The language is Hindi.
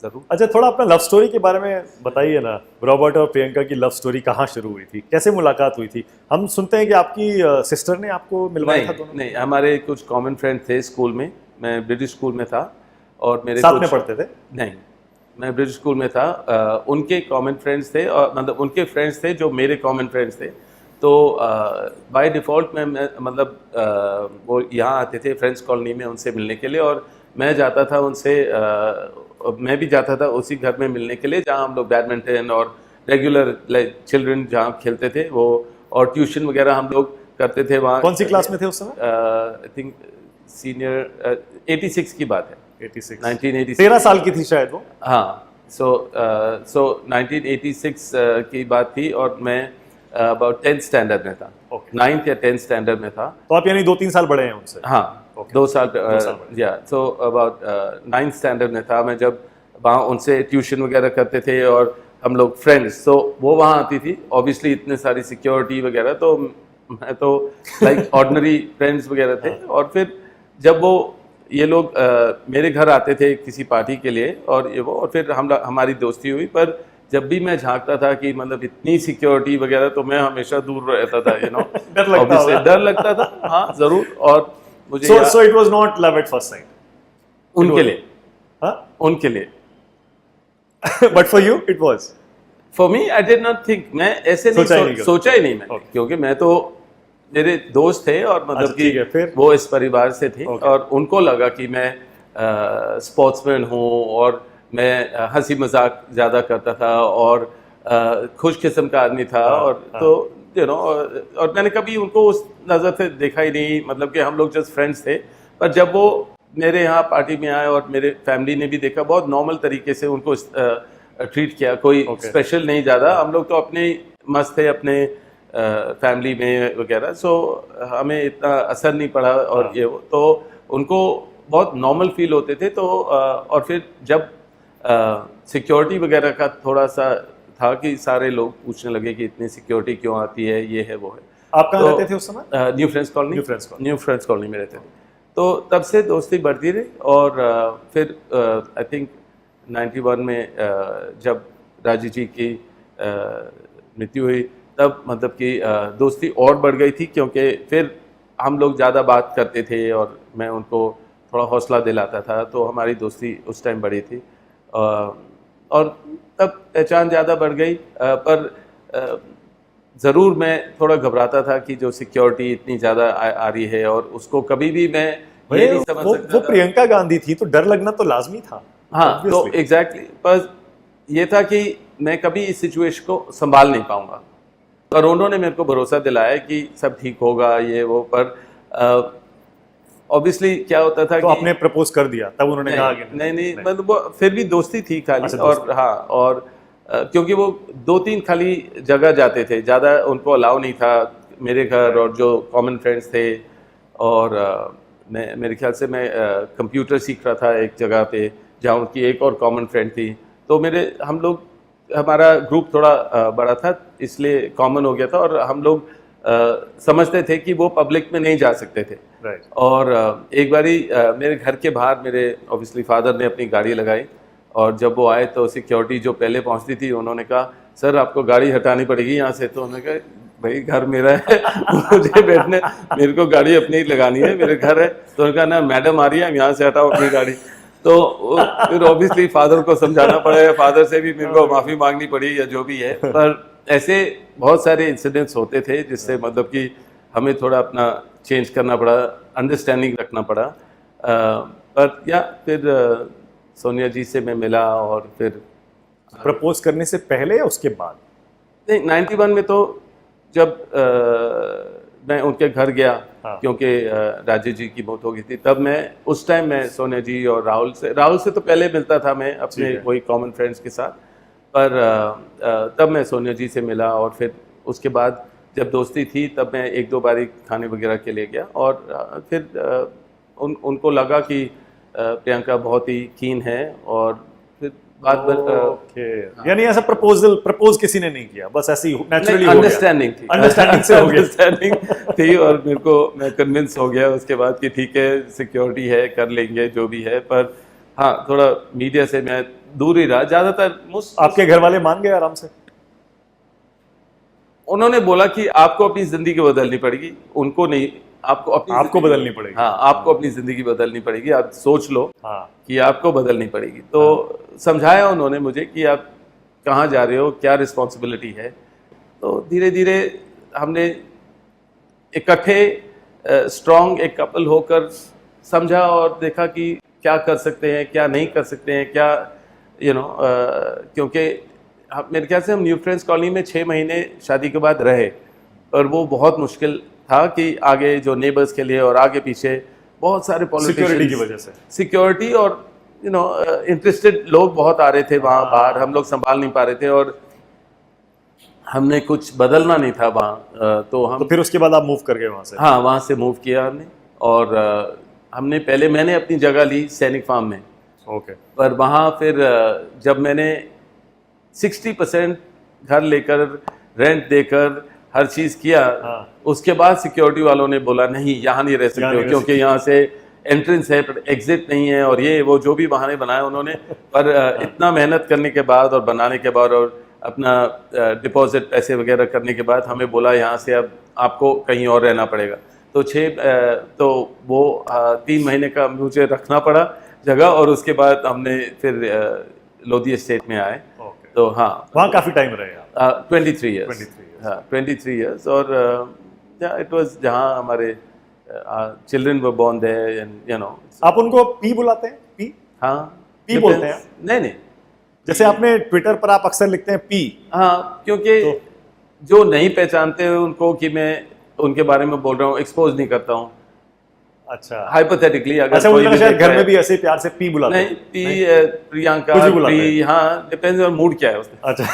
ज़रूर। अच्छा, थोड़ा अपना लव स्टोरी के बारे में बताइए ना। रॉबर्ट और प्रियंका की लव स्टोरी कहाँ शुरू हुई थी, कैसे मुलाकात हुई थी? हम सुनते हैं कि आपकी सिस्टर ने आपको मिलवाया था नहीं दोनों। नहीं, हमारे कुछ कॉमन फ्रेंड थे स्कूल में। मैं ब्रिटिश स्कूल में था और मेरे साथ कुछ में पढ़ते थे? नहीं, मैं ब्रिटिश स्कूल में था। उनके कॉमन फ्रेंड्स थे और मतलब उनके फ्रेंड्स थे जो मेरे कॉमन फ्रेंड्स थे। तो बाय डिफ़ॉल्ट मैं मतलब वो यहाँ आते थे फ्रेंड्स कॉलोनी में उनसे मिलने के लिए, और मैं जाता था उनसे मैं भी जाता था उसी घर में मिलने के लिए जहाँ हम लोग बैडमिंटन और रेगुलर लाइक चिल्ड्रन जहाँ खेलते थे वो, और ट्यूशन वगैरह हम लोग करते थे वहाँ। कौन सी क्लास में थे उस समय? आई थिंक सीनियर 86 की बात है, 86। 1986। 13 साल की थी शायद वो। हाँ, सो 1986 की बात थी और मैं अबाउट 10th स्टैंडर्ड में था। Okay. 9th या 10th स्टैंडर्ड में था। तो आप यानी 2-3 साल बड़े हैं उनसे? हाँ, Okay. 2 साल बड़े। या सो अबाउट 9th स्टैंडर्ड में था मैं जब वहाँ उनसे ट्यूशन वगैरह करते थे और हम लोग फ्रेंड्स। तो वो वहाँ आती थी, ऑब्वियसली इतने सारी सिक्योरिटी वगैरह, तो मैं तो लाइक ऑर्डिनरी फ्रेंड्स वगैरह थे। और फिर जब वो ये लोग मेरे घर आते थे किसी पार्टी के लिए और ये वो, और फिर हमारी दोस्ती हुई। पर जब भी मैं झांकता था कि मतलब इतनी सिक्योरिटी वगैरह, तो मैं हमेशा दूर रहता था, यू नो। डर लगता ऑब्वियसली होगा। डर लगता था, हाँ ज़रूर। और मुझे So it was not love at first sight? उनके लिए, हाँ? उनके लिए But for you it was? For me I did not think, मैं ऐसे नहीं सोचा ही नहीं मैं, क्योंकि मैं तो मेरे दोस्त थे और मतलब अच्छा, ठीक है, फिर? कि वो इस परिवार से थे। और उनको लगा कि मैं स्पोर्ट्समैन हूँ और मैं हंसी मजाक ज़्यादा करता था और खुश किस्म का आदमी था। और तो यू नो, और मैंने कभी उनको उस नज़र से देखा ही नहीं, मतलब कि हम लोग जस्ट फ्रेंड्स थे। पर जब वो मेरे यहाँ पार्टी में आए और मेरे फैमिली ने भी देखा, बहुत नॉर्मल तरीके से उनको ट्रीट किया, कोई स्पेशल नहीं ज़्यादा। हम लोग तो अपने मस्त थे अपने फैमिली में वगैरह, सो हमें इतना असर नहीं पड़ा। और ये वो तो उनको बहुत नॉर्मल फील होते थे। तो और फिर जब सिक्योरिटी वगैरह का थोड़ा सा था कि सारे लोग पूछने लगे कि इतनी सिक्योरिटी क्यों आती है, ये है वो है। आप कहाँ रहते थे उस समय? New friends colony. New friends colony में रहते थे। तो तब से दोस्ती बढ़ती रही। और फिर आई थिंक 91 में जब राजीव जी की मृत्यु हुई, तब मतलब कि दोस्ती और बढ़ गई थी, क्योंकि फिर हम लोग ज़्यादा बात करते थे और मैं उनको थोड़ा हौसला दिलाता था, तो हमारी दोस्ती उस टाइम बढ़ी थी। और तब पहचान ज़्यादा बढ़ गई। पर ज़रूर मैं थोड़ा घबराता था कि जो सिक्योरिटी इतनी ज़्यादा आ रही है, और उसको कभी भी मैं ये नहीं समझ सकता वो प्रियंका गांधी थी, तो डर लगना तो लाजमी था। हाँ, तो एग्जैक्टली। पर ये था कि मैं कभी इस सिचुएशन को संभाल नहीं पाऊंगा, और उन्होंने मेरे को भरोसा दिलाया कि सब ठीक होगा, ये वो। पर ऑब्वियसली क्या होता था तो कि आपने प्रपोज कर दिया, तब उन्होंने कहा कि नहीं, मतलब वो फिर भी दोस्ती थी खाली। अच्छा, और हाँ, और क्योंकि वो 2-3 खाली जगह जाते थे, ज़्यादा उनको अलाउ नहीं था मेरे घर और जो कॉमन फ्रेंड्स थे। और मैं मेरे ख्याल से मैं कंप्यूटर सीख रहा था एक जगह पे जहाँ उनकी एक और कॉमन फ्रेंड थी। तो हमारा ग्रुप थोड़ा बड़ा था, इसलिए कॉमन हो गया था। और हम लोग समझते थे कि वो पब्लिक में नहीं जा सकते थे। और एक बारी मेरे घर के बाहर मेरे ऑब्वियसली फादर ने अपनी गाड़ी लगाई, और जब वो आए तो सिक्योरिटी जो पहले पहुंचती थी, उन्होंने कहा सर आपको गाड़ी हटानी पड़ेगी यहाँ से। तो उन्होंने कहा भाई घर मेरा है मुझे बैठने, मेरे को गाड़ी अपनी ही लगानी है, मेरे घर है। तो उन्होंने कहा ना मैडम आ रही है, हम यहाँ से हटाओ अपनी गाड़ी। तो फिर ऑब्वियसली फादर को समझाना पड़ेगा, फादर से भी मेरे को माफ़ी मांगनी पड़ी या जो भी है। पर ऐसे बहुत सारे इंसिडेंट्स होते थे जिससे मतलब कि हमें थोड़ा अपना चेंज करना पड़ा, अंडरस्टैंडिंग रखना पड़ा। पर या फिर सोनिया जी से मैं मिला, और फिर प्रपोज करने से पहले या उसके बाद? नहीं, 91 में तो जब मैं उनके घर गया, क्योंकि राजीव जी की मौत हो गई थी, तब मैं उस टाइम मैं सोनिया जी और राहुल से तो पहले मिलता था मैं अपने वही कॉमन फ्रेंड्स के साथ। पर तब मैं सोनिया जी से मिला, और फिर उसके बाद जब दोस्ती थी तब मैं 1-2 बारी खाने वगैरह के लिए गया। और फिर उनको लगा कि प्रियंका बहुत ही कीन है, और फिर यानी ऐसा प्रपोज किसी ने नहीं किया, बस ऐसे ही नेचुरली अंडरस्टैंडिंग थी। अंडरस्टैंडिंग से हो गया। अंडरस्टैंडिंग थी, और मैं कन्विंस हो गया उसके बाद कि ठीक है सिक्योरिटी है, कर लेंगे जो भी है। पर हाँ, थोड़ा मीडिया से मैं दूर ही रहा ज़्यादातर। आपके घर वाले मान गए आराम से? उन्होंने बोला कि आपको अपनी जिंदगी बदलनी पड़ेगी, उनको नहीं, आपको आपको बदलनी पड़ेगी। हाँ, आपको अपनी जिंदगी बदलनी पड़ेगी, आप सोच लो हाँ। कि आपको बदलनी पड़ेगी। तो समझाया उन्होंने मुझे कि आप कहाँ जा रहे हो, क्या रिस्पॉन्सिबिलिटी है। तो धीरे धीरे हमने इकट्ठे स्ट्रॉन्ग एक कपल होकर समझा और देखा कि क्या कर सकते हैं, क्या नहीं कर सकते हैं, क्या क्योंकि मेरे ख्याल से हम न्यू फ्रेंड्स कॉलोनी में 6 महीने शादी के बाद रहे, और वो बहुत मुश्किल था कि आगे जो नेबर्स के लिए और आगे पीछे बहुत सारे सिक्योरिटी की वजह से, सिक्योरिटी और इंटरेस्टेड लोग बहुत आ रहे थे वहाँ बाहर, हम लोग संभाल नहीं पा रहे थे और हमने कुछ बदलना नहीं था वहाँ। तो फिर उसके बाद आप मूव कर गए वहाँ से? हाँ, वहाँ से मूव किया हमने, और हमने मैंने अपनी जगह ली सैनिक फार्म में। ओके। पर वहाँ फिर जब मैंने 60% घर लेकर, रेंट देकर हर चीज़ किया, उसके बाद सिक्योरिटी वालों ने बोला नहीं, यहाँ नहीं रह सकते हो, क्योंकि यहाँ से एंट्रेंस है पर एग्जिट नहीं है, और ये वो जो भी बहाने बनाए उन्होंने। पर इतना मेहनत करने के बाद और बनाने के बाद और अपना डिपॉजिट पैसे वगैरह करने के बाद हमें बोला यहाँ से अब आपको कहीं और रहना पड़ेगा। तो वो 3 महीने का मुझे रखना पड़ा जगह, और उसके बाद हमने फिर लोधी एस्टेट में आए। तो हाँ, वहाँ काफ़ी टाइम रहे आप? 23 ईयर्स। हाँ, 23 ईयर्स। और इट वाज जहाँ हमारे children were born there, and आप उनको पी बुलाते हैं? पी? हाँ, पी बोलते हैं? नहीं, जैसे आपने ट्विटर पर आप अक्सर लिखते हैं पी। हाँ, क्योंकि जो नहीं पहचानते उनको कि मैं उनके बारे में बोल रहा हूँ, एक्सपोज नहीं करता हूँ। अच्छा, हाइपोथेटिकली अगर अच्छा, कोई शायद घर में भी ऐसे प्यार से पी बुलाते हैं? नहीं, प्रियंका, हाँ, डिपेंड्स ऑन मूड क्या है उसमें। अच्छा।